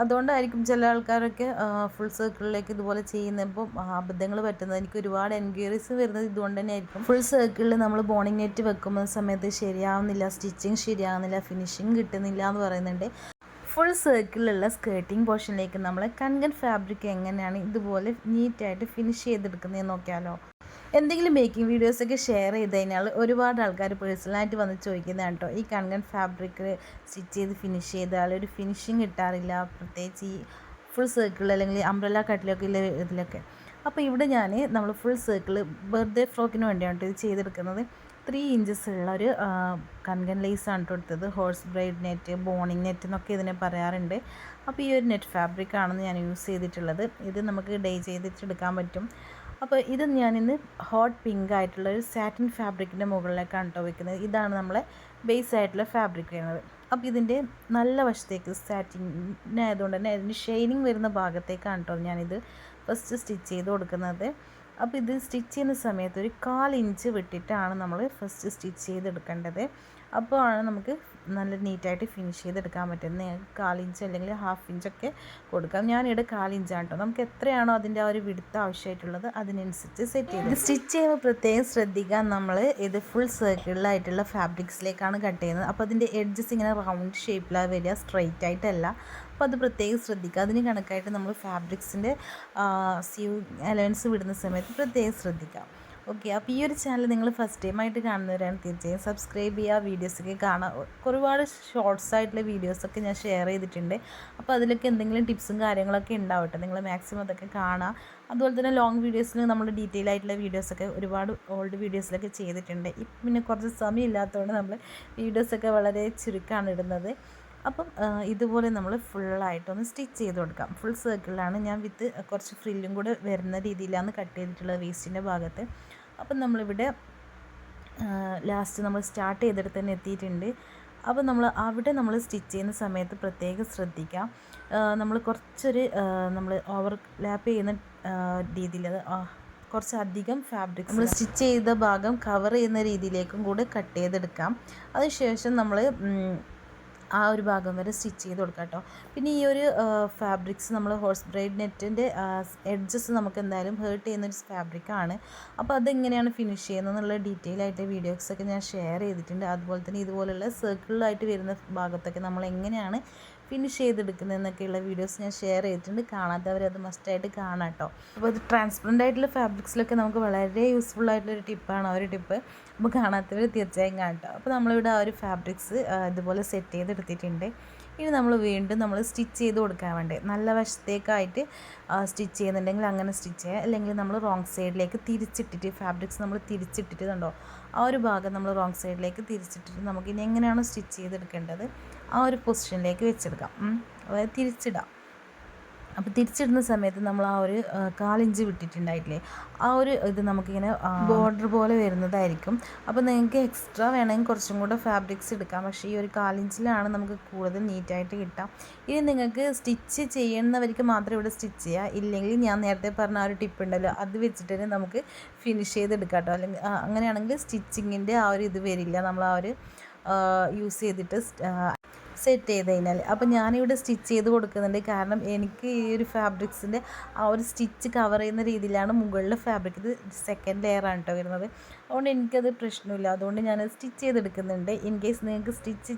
അതുകൊണ്ടായിരിക്കും ചില ആൾക്കാരൊക്കെ ഫുൾ സർക്കിളിലേക്ക് ഇതുപോലെ ചെയ്യുന്നപ്പോൾ അബദ്ധങ്ങൾ പറ്റുന്നത്. എനിക്ക് ഒരുപാട് എൻക്വയറീസ് വരുന്നത് ഇതുകൊണ്ട് തന്നെ ആയിരിക്കും. ഫുൾ സർക്കിളിൽ നമ്മൾ ബോണിങ് നെറ്റ് വെക്കുന്ന സമയത്ത് ശരിയാവുന്നില്ല, സ്റ്റിച്ചിങ് ശരിയാവുന്നില്ല, ഫിനിഷിങ് കിട്ടുന്നില്ല എന്ന് പറയുന്നുണ്ട്. ഫുൾ സർക്കിളിലുള്ള സ്കേർട്ടിങ് പോർഷനിലേക്ക് നമ്മൾ കൺകൺ ഫാബ്രിക് എങ്ങനെയാണ് ഇതുപോലെ നീറ്റായിട്ട് ഫിനിഷ് ചെയ്തെടുക്കുന്നതെന്ന് നോക്കിയാലോ. എന്തെങ്കിലും മേക്കിംഗ് വീഡിയോസൊക്കെ ഷെയർ ചെയ്ത് കഴിഞ്ഞാൽ ഒരുപാട് ആൾക്കാർ പേഴ്സണലായിട്ട് വന്ന് ചോദിക്കുന്നതാണ് കേട്ടോ. ഈ കൺകൺ ഫാബ്രിക് സ്റ്റിച്ച് ചെയ്ത് ഫിനിഷ് ചെയ്താൽ ഒരു ഫിനിഷിങ് കിട്ടാറില്ല, പ്രത്യേകിച്ച് ഈ ഫുൾ സർക്കിൾ അല്ലെങ്കിൽ അംബ്രല്ല കട്ടിലൊക്കെ ഇല്ല ഇതിലൊക്കെ. അപ്പോൾ ഇവിടെ നമ്മൾ ഫുൾ സർക്കിൾ ബർത്ത്ഡേ ഫ്രോക്കിന് വേണ്ടിയാണ് ഇത് ചെയ്തെടുക്കുന്നത്. 3 ഇഞ്ചസ് ഉള്ള ഒരു കൺകൺ ലേസാണ് കൊടുത്തത്. Horse bride net, boning net എന്നൊക്കെ ഇതിനെ പറയാറുണ്ട്. അപ്പോൾ ഈ ഒരു നെറ്റ് ഫാബ്രിക് ആണെന്ന് ഞാൻ യൂസ് ചെയ്തിട്ടുള്ളത്. ഇത് നമുക്ക് ഡൈ ചെയ്തിട്ടെടുക്കാൻ പറ്റും. അപ്പോൾ ഇത് ഞാനിന്ന് ഹോട്ട് പിങ്ക് ആയിട്ടുള്ള ഒരു സാറ്റിൻ ഫാബ്രിക്കിൻ്റെ മുകളിലേക്കാണ് കേട്ടോ വയ്ക്കുന്നത്. ഇതാണ് നമ്മളെ ബേസ് ആയിട്ടുള്ള ഫാബ്രിക് വരുന്നത്. അപ്പോൾ ഇതിൻ്റെ നല്ല വശത്തേക്ക് സാറ്റിനായതുകൊണ്ട് തന്നെ അതിൻ്റെ ഷൈനിങ് വരുന്ന ഭാഗത്തേക്കാണ് കേട്ടോ ഞാനിത് ഫസ്റ്റ് സ്റ്റിച്ച് ചെയ്ത് കൊടുക്കുന്നത്. അപ്പോൾ ഇത് സ്റ്റിച്ച് ചെയ്യുന്ന സമയത്ത് ഒരു 1/4 ഇഞ്ച് വിട്ടിട്ടാണ് നമ്മൾ ഫസ്റ്റ് സ്റ്റിച്ച് ചെയ്തെടുക്കേണ്ടത്. അപ്പോൾ ആണ് നമുക്ക് നല്ല നീറ്റായിട്ട് ഫിനിഷ് ചെയ്തെടുക്കാൻ പറ്റുന്നത്. നിങ്ങൾക്ക് 1/4 ഇഞ്ച് അല്ലെങ്കിൽ 1/2 ഇഞ്ചൊക്കെ കൊടുക്കാം. ഞാനിവിടെ 1/4 ഇഞ്ചാണ് കേട്ടോ. നമുക്ക് എത്രയാണോ അതിൻ്റെ ആ ഒരു വിടുത്ത് ആവശ്യമായിട്ടുള്ളത് അതിനനുസരിച്ച് സെറ്റ് ചെയ്ത് സ്റ്റിച്ച് ചെയ്യുമ്പോൾ പ്രത്യേകം ശ്രദ്ധിക്കാൻ. നമ്മൾ ഇത് ഫുൾ സർക്കിളിലായിട്ടുള്ള ഫാബ്രിക്സിലേക്കാണ് കട്ട് ചെയ്യുന്നത്. അപ്പോൾ അതിൻ്റെ എഡ്ജസ് ഇങ്ങനെ റൗണ്ട് ഷേപ്പിലാണ് വരിക, സ്ട്രെയിറ്റ് ആയിട്ടല്ല. അപ്പോൾ അത് പ്രത്യേകം ശ്രദ്ധിക്കുക. അതിന് കണക്കായിട്ട് നമ്മൾ ഫാബ്രിക്സിൻ്റെ സ്യൂവിങ് അലവൻസ് വിടുന്ന സമയത്ത് പ്രത്യേകം ശ്രദ്ധിക്കാം. ഓക്കെ, അപ്പോൾ ഈ ഒരു ചാനൽ നിങ്ങൾ ഫസ്റ്റ് ടൈമായിട്ട് കാണുന്നവരാണ് തീർച്ചയായും സബ്സ്ക്രൈബ് ചെയ്യുക, വീഡിയോസൊക്കെ കാണാം. ഒരുപാട് ഷോർട്സ് ആയിട്ടുള്ള വീഡിയോസൊക്കെ ഞാൻ ഷെയർ ചെയ്തിട്ടുണ്ട്. അപ്പോൾ അതിലൊക്കെ എന്തെങ്കിലും ടിപ്സും കാര്യങ്ങളൊക്കെ ഉണ്ടാവട്ടെ, നിങ്ങൾ മാക്സിമം അതൊക്കെ കാണുക. അതുപോലെ തന്നെ ലോങ് വീഡിയോസിൽ നമ്മൾ ഡീറ്റെയിൽ ആയിട്ടുള്ള വീഡിയോസൊക്കെ ഒരുപാട് ഓൾഡ് വീഡിയോസിലൊക്കെ ചെയ്തിട്ടുണ്ട്. ഇപ്പം പിന്നെ കുറച്ച് സമയമില്ലാത്തതുകൊണ്ട് നമ്മൾ വീഡിയോസൊക്കെ വളരെ ചുരുക്കമാണ് ഇടുന്നത്. അപ്പം ഇതുപോലെ നമ്മൾ ഫുള്ളായിട്ടൊന്ന് സ്റ്റിച്ച് ചെയ്ത് കൊടുക്കാം. ഫുൾ സർക്കിളിലാണ് ഞാൻ വിത്ത് കുറച്ച് ഫ്രില്ലും കൂടെ വരുന്ന രീതിയിലാണ് കട്ട് ചെയ്തിട്ടുള്ളത് വേസ്റ്റിൻ്റെ ഭാഗത്ത്. അപ്പം നമ്മളിവിടെ ലാസ്റ്റ് നമ്മൾ സ്റ്റാർട്ട് ചെയ്തെടുത്ത് തന്നെ എത്തിയിട്ടുണ്ട്. അപ്പോൾ അവിടെ നമ്മൾ സ്റ്റിച്ച് ചെയ്യുന്ന സമയത്ത് പ്രത്യേകം ശ്രദ്ധിക്കാം. നമ്മൾ കുറച്ചൊരു നമ്മൾ ഓവർ ലാപ്പ് ചെയ്യുന്ന രീതിയിൽ കുറച്ചധികം ഫാബ്രിക്സ് നമ്മൾ സ്റ്റിച്ച് ചെയ്ത ഭാഗം കവർ ചെയ്യുന്ന രീതിയിലേക്കും കൂടെ കട്ട് ചെയ്തെടുക്കാം. അതിനുശേഷം നമ്മൾ ആ ഒരു ഭാഗം വരെ സ്റ്റിച്ച് ചെയ്ത് കൊടുക്കാം കേട്ടോ. പിന്നെ ഈ ഒരു ഫാബ്രിക്സ് നമ്മൾ ഹോഴ്സ് ബ്രൈഡ് നെറ്റിൻ്റെ എഡ്ജസ് നമുക്ക് എന്തായാലും ഹേർട്ട് ചെയ്യുന്നൊരു ഫാബ്രിക്കാണ്. അപ്പോൾ അതെങ്ങനെയാണ് ഫിനിഷ് ചെയ്യുന്നത് എന്നുള്ള ഡീറ്റെയിൽ ആയിട്ട് വീഡിയോസൊക്കെ ഞാൻ ഷെയർ ചെയ്തിട്ടുണ്ട്. അതുപോലെ തന്നെ ഇതുപോലുള്ള സർക്കിളായിട്ട് വരുന്ന ഭാഗത്തൊക്കെ നമ്മൾ എങ്ങനെയാണ് ഫിനിഷ് ചെയ്തെടുക്കുന്നതെന്നൊക്കെയുള്ള വീഡിയോസ് ഞാൻ ഷെയർ ചെയ്തിട്ടുണ്ട്. കാണാത്തവരത് മസ്റ്റായിട്ട് കാണാം കേട്ടോ. അപ്പോൾ ഇത് ട്രാൻസ്പെറൻ്റ് ആയിട്ടുള്ള ഫാബ്രിക്സിലൊക്കെ നമുക്ക് വളരെ യൂസ്ഫുൾ ആയിട്ടുള്ളൊരു ടിപ്പാണ് ആ ഒരു ടിപ്പ്. അപ്പോൾ കാണാത്തവർ തീർച്ചയായും കാണട്ടോ. അപ്പോൾ നമ്മളിവിടെ ആ ഒരു ഫാബ്രിക്സ് ഇതുപോലെ സെറ്റ് ചെയ്തെടുത്തിട്ടുണ്ട്. ഇനി നമ്മൾ വീണ്ടും സ്റ്റിച്ച് ചെയ്ത് കൊടുക്കാൻ വേണ്ടി നല്ല വശത്തേക്കായിട്ട് സ്റ്റിച്ച് ചെയ്യുന്നുണ്ടെങ്കിൽ അങ്ങനെ സ്റ്റിച്ച് ചെയ്യുക. അല്ലെങ്കിൽ നമ്മൾ റോങ് സൈഡിലേക്ക് തിരിച്ചിട്ടിട്ട് ഫാബ്രിക്സ് നമ്മൾ തിരിച്ചിട്ടിട്ട് കണ്ടോ ആ ഒരു ഭാഗം നമ്മൾ റോങ് സൈഡിലേക്ക് തിരിച്ചിട്ടിട്ട് നമുക്ക് ഇനി എങ്ങനെയാണോ സ്റ്റിച്ച് ചെയ്തെടുക്കേണ്ടത് ആ ഒരു പൊസിഷനിലേക്ക് വെച്ചെടുക്കാം. അതായത് തിരിച്ചിടാം. അപ്പോൾ തിരിച്ചിടുന്ന സമയത്ത് നമ്മൾ ആ ഒരു 1/4 ഇഞ്ച് വിട്ടിട്ടുണ്ടായിട്ടില്ലേ, ആ ഒരു ഇത് നമുക്കിങ്ങനെ ബോർഡർ പോലെ വരുന്നതായിരിക്കും. അപ്പോൾ നിങ്ങൾക്ക് എക്സ്ട്രാ വേണമെങ്കിൽ കുറച്ചും കൂടെ ഫാബ്രിക്സ് എടുക്കാം. പക്ഷേ ഈ ഒരു 1/4 ഇഞ്ചിലാണ് നമുക്ക് കൂടുതൽ നീറ്റായിട്ട് കിട്ടാം. ഇനി നിങ്ങൾക്ക് സ്റ്റിച്ച് ചെയ്യുന്നവർക്ക് മാത്രം ഇവിടെ സ്റ്റിച്ച് ചെയ്യുക. ഇല്ലെങ്കിൽ ഞാൻ നേരത്തെ പറഞ്ഞ ആ ഒരു ടിപ്പ് ഉണ്ടല്ലോ, അത് വെച്ചിട്ട് തന്നെ നമുക്ക് ഫിനിഷ് ചെയ്തെടുക്കാം കേട്ടോ. അല്ലെങ്കിൽ അങ്ങനെയാണെങ്കിൽ സ്റ്റിച്ചിങ്ങിൻ്റെ ആ ഒരു ഇത് വരില്ല, നമ്മൾ ആ ഒരു യൂസ് ചെയ്തിട്ട് സെറ്റ് ചെയ്ത് കഴിഞ്ഞാൽ. അപ്പോൾ ഞാനിവിടെ സ്റ്റിച്ച് ചെയ്ത് കൊടുക്കുന്നുണ്ട്. കാരണം എനിക്ക് ഈ ഒരു ഫാബ്രിക്സിൻ്റെ ആ ഒരു സ്റ്റിച്ച് കവർ ചെയ്യുന്ന രീതിയിലാണ് മുകളിലെ ഫാബ്രിക്, ഇത് സെക്കൻഡ് ലെയറാണ് കേട്ടോ വരുന്നത്. അതുകൊണ്ട് എനിക്കത് പ്രശ്നമില്ല. അതുകൊണ്ട് ഞാൻ സ്റ്റിച്ച് ചെയ്തെടുക്കുന്നുണ്ട്. ഇൻ കേസ് നിങ്ങൾക്ക്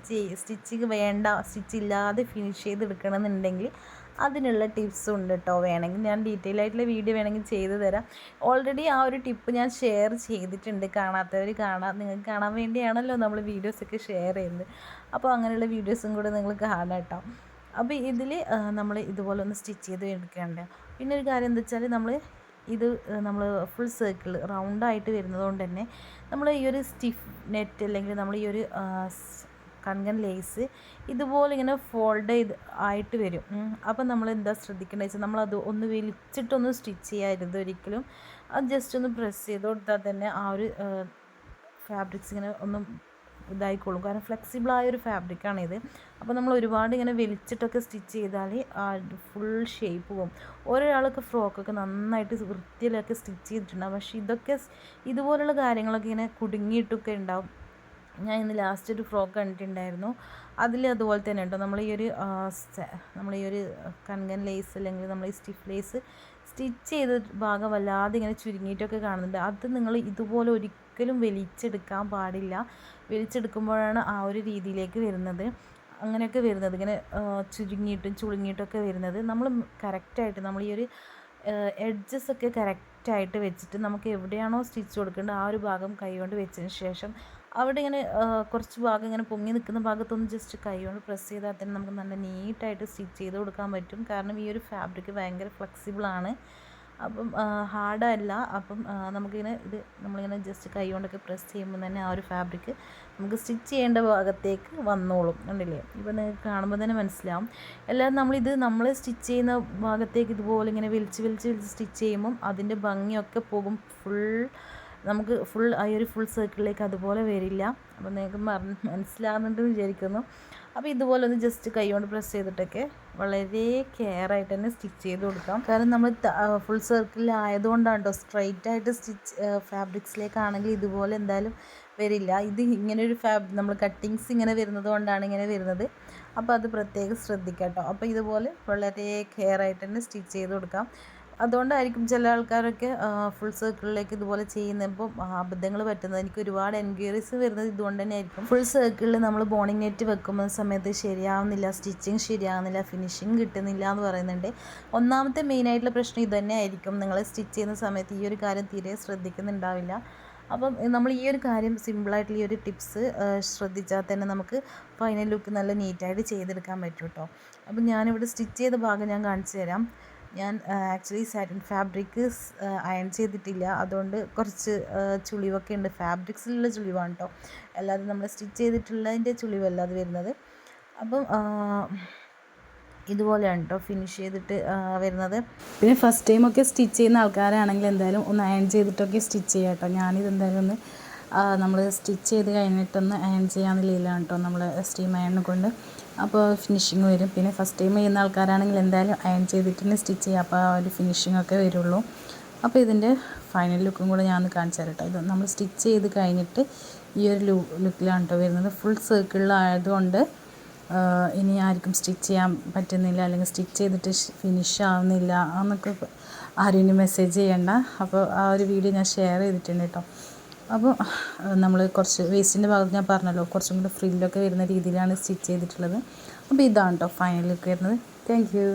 സ്റ്റിച്ചിങ് വേണ്ട, സ്റ്റിച്ച് ഇല്ലാതെ ഫിനിഷ് ചെയ്തെടുക്കണമെന്നുണ്ടെങ്കിൽ അതിനുള്ള ടിപ്സും ഉണ്ട് കേട്ടോ. വേണമെങ്കിൽ ഞാൻ ഡീറ്റെയിൽ ആയിട്ടുള്ള വീഡിയോ വേണമെങ്കിൽ ചെയ്തു തരാം. ഓൾറെഡി ആ ഒരു ടിപ്പ് ഞാൻ ഷെയർ ചെയ്തിട്ടുണ്ട്. കാണാത്തവർ കാണാം, നിങ്ങൾക്ക് കാണാൻ വേണ്ടിയാണല്ലോ നമ്മൾ വീഡിയോസൊക്കെ ഷെയർ ചെയ്യുന്നത്. അപ്പോൾ അങ്ങനെയുള്ള വീഡിയോസും കൂടെ നിങ്ങൾ കാണാം കേട്ടോ. അപ്പോൾ ഇതിൽ നമ്മൾ ഇതുപോലെ ഒന്ന് സ്റ്റിച്ച് ചെയ്ത് എടുക്കേണ്ട. പിന്നെ ഒരു കാര്യം എന്താ വെച്ചാൽ നമ്മൾ ഫുൾ സർക്കിൾ റൗണ്ടായിട്ട് വരുന്നതുകൊണ്ട് തന്നെ നമ്മൾ ഈ ഒരു സ്റ്റിഫ് നെറ്റ് അല്ലെങ്കിൽ നമ്മൾ ഈ ഒരു കൺകൺ ലേസ് ഇതുപോലെ ഇങ്ങനെ ഫോൾഡ് ആയിട്ട് വരും. അപ്പം നമ്മൾ എന്താ ശ്രദ്ധിക്കേണ്ടത് വെച്ചാൽ നമ്മളത് ഒന്ന് വലിച്ചിട്ടൊന്ന് സ്റ്റിച്ച് ചെയ്യരുത് ഒരിക്കലും. അത് ജസ്റ്റ് ഒന്ന് പ്രസ് ചെയ്ത് കൊടുത്താൽ തന്നെ ആ ഒരു ഫാബ്രിക്സ് ഇങ്ങനെ ഒന്നും ഇതായിക്കോളും. കാരണം ഫ്ലെക്സിബിളായൊരു ഫാബ്രിക്കാണിത്. അപ്പോൾ നമ്മൾ ഒരുപാട് ഇങ്ങനെ വലിച്ചിട്ടൊക്കെ സ്റ്റിച്ച് ചെയ്താൽ ഫുൾ ഷേപ്പ് പോകും. ഒരാൾക്ക് ഫ്രോക്കൊക്കെ നന്നായിട്ട് വൃത്തിയിലൊക്കെ സ്റ്റിച്ച് ചെയ്തിട്ടുണ്ടാകും. പക്ഷേ ഇതുപോലുള്ള കാര്യങ്ങളൊക്കെ ഇങ്ങനെ കുടുങ്ങിയിട്ടൊക്കെ ഉണ്ടാവും. ഞാൻ ഇന്ന് ലാസ്റ്റ് ഒരു ഫ്രോക്ക് കണ്ടിട്ടുണ്ടായിരുന്നു. അതിൽ അതുപോലെ തന്നെ കേട്ടോ നമ്മൾ ഈ ഒരു കൺകൻ ലേസ് അല്ലെങ്കിൽ നമ്മൾ ഈ സ്റ്റിഫ് ലേസ് സ്റ്റിച്ച് ചെയ്ത ഭാഗം വല്ലാതെ ഇങ്ങനെ ചുരുങ്ങിയിട്ടൊക്കെ കാണുന്നുണ്ട്. അത് നിങ്ങൾ ഇതുപോലെ ഒരിക്കലും വലിച്ചെടുക്കാൻ പാടില്ല. വലിച്ചെടുക്കുമ്പോഴാണ് ആ ഒരു രീതിയിലേക്ക് വരുന്നത്, അങ്ങനെയൊക്കെ വരുന്നത്, ഇങ്ങനെ ചുരുങ്ങിയിട്ടും ചുളുങ്ങിയിട്ടൊക്കെ വരുന്നത്. നമ്മൾ കറക്റ്റായിട്ട് നമ്മൾ ഈ ഒരു എഡ്ജസ് ഒക്കെ കറക്റ്റായിട്ട് വെച്ചിട്ട് നമുക്ക് എവിടെയാണോ സ്റ്റിച്ച് കൊടുക്കേണ്ടത് ആ ഒരു ഭാഗം കൈകൊണ്ട് വെച്ചതിന് ശേഷം അവിടെ ഇങ്ങനെ കുറച്ച് ഭാഗം ഇങ്ങനെ പൊങ്ങി നിൽക്കുന്ന ഭാഗത്തൊന്ന് ജസ്റ്റ് കൈകൊണ്ട് പ്രസ് ചെയ്താൽ തന്നെ നമുക്ക് നല്ല നീറ്റായിട്ട് സ്റ്റിച്ച് ചെയ്ത് കൊടുക്കാൻ പറ്റും. കാരണം ഈ ഒരു ഫാബ്രിക് ഭയങ്കര ഫ്ലെക്സിബിളാണ്, അപ്പം ഹാർഡല്ല. അപ്പം നമുക്കിങ്ങനെ നമ്മളിങ്ങനെ ജസ്റ്റ് കൈ കൊണ്ടൊക്കെ പ്രസ് ചെയ്യുമ്പോൾ തന്നെ ആ ഒരു ഫാബ്രിക് നമുക്ക് സ്റ്റിച്ച് ചെയ്യേണ്ട ഭാഗത്തേക്ക് വന്നോളും. കണ്ടില്ലേ, ഇപ്പം നിങ്ങൾക്ക് കാണുമ്പോൾ തന്നെ മനസ്സിലാവും. അല്ലാതെ നമ്മൾ സ്റ്റിച്ച് ചെയ്യുന്ന ഭാഗത്തേക്ക് ഇതുപോലെ ഇങ്ങനെ വലിച്ച് സ്റ്റിച്ച് ചെയ്യുമ്പം അതിൻ്റെ ഭംഗിയൊക്കെ പോകും. നമുക്ക് ആ ഒരു ഫുൾ സർക്കിളിലേക്ക് അതുപോലെ വരില്ല. അപ്പോൾ നിങ്ങൾക്ക് മനസ്സിലാകുന്നുണ്ടെന്ന് വിചാരിക്കുന്നു. അപ്പോൾ ഇതുപോലെ ഒന്ന് ജസ്റ്റ് കൈ കൊണ്ട് പ്രസ് ചെയ്തിട്ടൊക്കെ വളരെ കെയർ ആയിട്ട് തന്നെ സ്റ്റിച്ച് ചെയ്ത് കൊടുക്കാം. കാരണം നമ്മൾ ഫുൾ സർക്കിളിലായതുകൊണ്ടാണ് കേട്ടോ. സ്ട്രൈറ്റ് ആയിട്ട് ഫാബ്രിക്സിലേക്കാണെങ്കിൽ ഇതുപോലെ എന്തായാലും വരില്ല. ഇത് ഇങ്ങനെ ഒരു നമ്മൾ കട്ടിങ്സ് ഇങ്ങനെ വരുന്നത് കൊണ്ടാണ് ഇങ്ങനെ വരുന്നത്. അപ്പോൾ അത് പ്രത്യേകം ശ്രദ്ധിക്കാം കേട്ടോ. അപ്പോൾ ഇതുപോലെ വളരെ കെയർ ആയിട്ട് തന്നെ സ്റ്റിച്ച് ചെയ്ത് കൊടുക്കാം. അതുകൊണ്ടായിരിക്കും ചില ആൾക്കാരൊക്കെ ഫുൾ സർക്കിളിലേക്ക് ഇതുപോലെ ചെയ്യുന്നപ്പോൾ അബദ്ധങ്ങൾ പറ്റുന്നത്. എനിക്ക് ഒരുപാട് എൻക്വയറീസ് വരുന്നത് ഇതുകൊണ്ട് തന്നെ ആയിരിക്കും. ഫുൾ സർക്കിളിൽ നമ്മൾ ബോണിങ് നെറ്റ് വെക്കുന്ന സമയത്ത് ശരിയാവുന്നില്ല, സ്റ്റിച്ചിങ് ശരിയാവുന്നില്ല, ഫിനിഷിങ് കിട്ടുന്നില്ല എന്ന് പറയുന്നുണ്ട്. ഒന്നാമത്തെ മെയിനായിട്ടുള്ള പ്രശ്നം ഇത് തന്നെ ആയിരിക്കും. നിങ്ങൾ സ്റ്റിച്ച് ചെയ്യുന്ന സമയത്ത് ഈ ഒരു കാര്യം തീരെ ശ്രദ്ധിക്കുന്നുണ്ടാവില്ല. അപ്പം നമ്മൾ ഈ ഒരു കാര്യം സിമ്പിളായിട്ടുള്ള ഈ ഒരു ടിപ്സ് ശ്രദ്ധിച്ചാൽ തന്നെ നമുക്ക് ഫൈനൽ ലുക്ക് നല്ല നീറ്റായിട്ട് ചെയ്തെടുക്കാൻ പറ്റും കേട്ടോ. അപ്പം ഞാനിവിടെ സ്റ്റിച്ച് ചെയ്ത ഭാഗം ഞാൻ കാണിച്ചു തരാം. ഞാൻ ആക്ച്വലി സാറ്റിൻ ഫാബ്രിക് അയൺ ചെയ്തിട്ടില്ല, അതുകൊണ്ട് കുറച്ച് ചുളിവൊക്കെ ഉണ്ട്. ഫാബ്രിക്സിലുള്ള ചുളിവാണ് കേട്ടോ, അല്ലാതെ നമ്മൾ സ്റ്റിച്ച് ചെയ്തിട്ടുള്ളതിൻ്റെ ചുളിവല്ല അത് വരുന്നത്. അപ്പം ഇതുപോലെയാണ് കേട്ടോ ഫിനിഷ് ചെയ്തിട്ട് വരുന്നത്. പിന്നെ ഫസ്റ്റ് ടൈമൊക്കെ സ്റ്റിച്ച് ചെയ്യുന്ന ആൾക്കാരാണെങ്കിൽ എന്തായാലും ഒന്ന് അയൺ ചെയ്തിട്ടൊക്കെ സ്റ്റിച്ച് ചെയ്യാം കേട്ടോ. ഞാനിതെന്തായാലും ഒന്ന് നമ്മൾ സ്റ്റിച്ച് ചെയ്ത് കഴിഞ്ഞിട്ടൊന്ന് അയൺ ചെയ്യാമെന്നില്ലാണ് കേട്ടോ നമ്മൾ സ്റ്റീം അയൺ കൊണ്ട്. അപ്പോൾ ഫിനിഷിങ് വരും. പിന്നെ ഫസ്റ്റ് ടൈം ചെയ്യുന്ന ആൾക്കാരാണെങ്കിൽ എന്തായാലും അയൺ ചെയ്തിട്ട് തന്നെ സ്റ്റിച്ച് ചെയ്യുക, അപ്പോൾ ആ ഒരു ഫിനിഷിംഗ് ഒക്കെ വരുള്ളൂ. അപ്പോൾ ഇതിൻ്റെ ഫൈനൽ ലുക്കും കൂടെ ഞാൻ ഒന്ന് കാണിച്ചു തരാം കേട്ടോ. ഇത് നമ്മൾ സ്റ്റിച്ച് ചെയ്ത് കഴിഞ്ഞിട്ട് ഈ ഒരു ലുക്കിലാണ് കേട്ടോ വരുന്നത്. ഫുൾ സർക്കിളിലായതുകൊണ്ട് ഇനി ആർക്കും സ്റ്റിച്ച് ചെയ്യാൻ പറ്റുന്നില്ല, അല്ലെങ്കിൽ സ്റ്റിച്ച് ചെയ്തിട്ട് ഫിനിഷ് ആവുന്നില്ല എന്നൊക്കെ ആരും ഇനി മെസ്സേജ് ചെയ്യണ്ട. അപ്പോൾ ആ ഒരു വീഡിയോ ഞാൻ ഷെയർ ചെയ്തിട്ടുണ്ട് കേട്ടോ. അപ്പോൾ നമ്മൾ കുറച്ച് വേസ്റ്റിൻ്റെ ഭാഗത്ത് ഞാൻ പറഞ്ഞല്ലോ കുറച്ചും കൂടി ഫ്രില്ലൊക്കെ വരുന്ന രീതിയിലാണ് സ്റ്റിച്ച് ചെയ്തിട്ടുള്ളത്. അപ്പോൾ ഇതാണ് കേട്ടോ ഫൈനൽ ലുക്ക് വരുന്നത്. Thank you.